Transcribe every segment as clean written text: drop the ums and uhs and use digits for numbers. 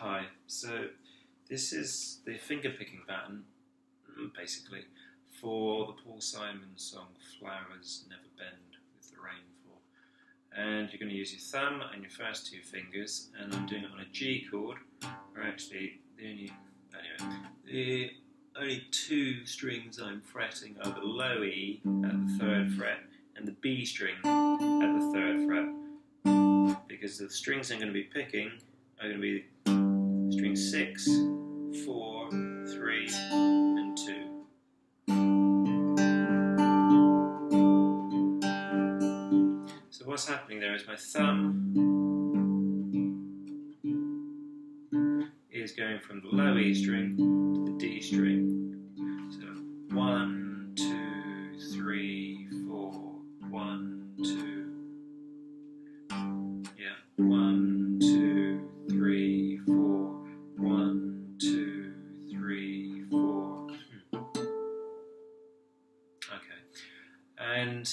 Hi, so this is the finger-picking pattern, basically, for the Paul Simon song Flowers Never Bend with the Rainfall. And you're going to use your thumb and your first two fingers, and I'm doing it on a G chord, or actually the only two strings I'm fretting are the low E at the 3rd fret and the B string at the 3rd fret, because the strings I'm going to be picking are going to be string 6, 4, 3, and 2. So what's happening there is my thumb is going from the low E string to the D string. So 1, 2, 3, 4, 1, 2. Yeah, 1, 2, 3, 4, 1, 2, 3, 4. Okay, and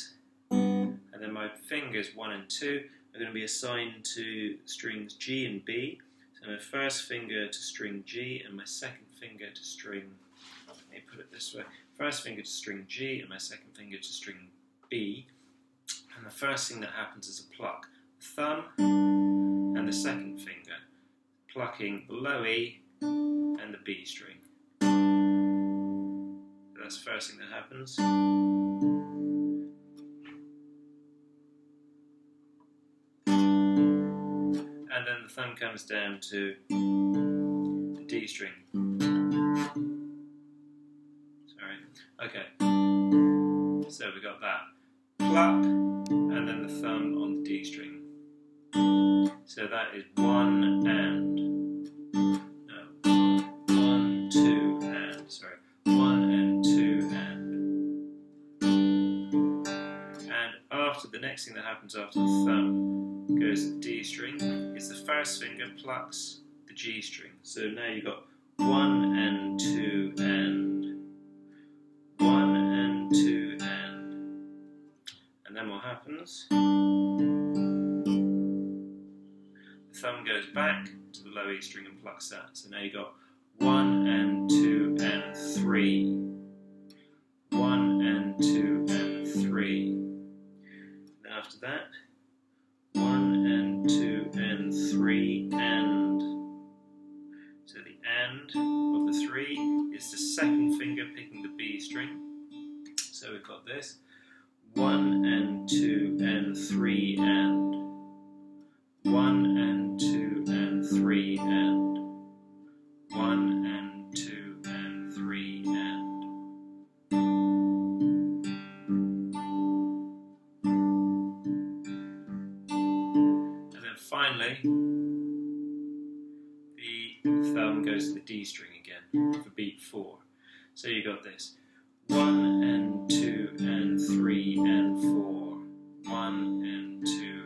then my fingers 1 and 2 are going to be assigned to strings G and B. So my first finger to string G and my second finger to string, let me put it this way, first finger to string G and my second finger to string B. And the first thing that happens is a pluck. The thumb and the second finger plucking the low E and the B string. So that's the first thing that happens. And then the thumb comes down to the D string. Sorry. Okay. So we got that. Pluck, and then the thumb on the D string. So that is 1 and. No. 1, 2 and. Sorry. 1 and 2 and. And after, the next thing that happens after the thumb goes to the D string is the first finger plucks the G string. So now you've got 1 and 2 and 1 and 2 and then what happens? The thumb goes back to the low E string and plucks that. So now you've got 1 and 2 and 3, 1 and 2 and 3. Then after that, 1 and 2 and 3 and. So the and of the 3 is the second finger picking the B string. So we've got this. 1 and 2 and 3 and. 1 and 2 and 3 and. 1 and 2 and 3 and. Finally, the thumb goes to the D string again for beat 4. So you got this. 1 and 2 and 3 and 4. 1 and 2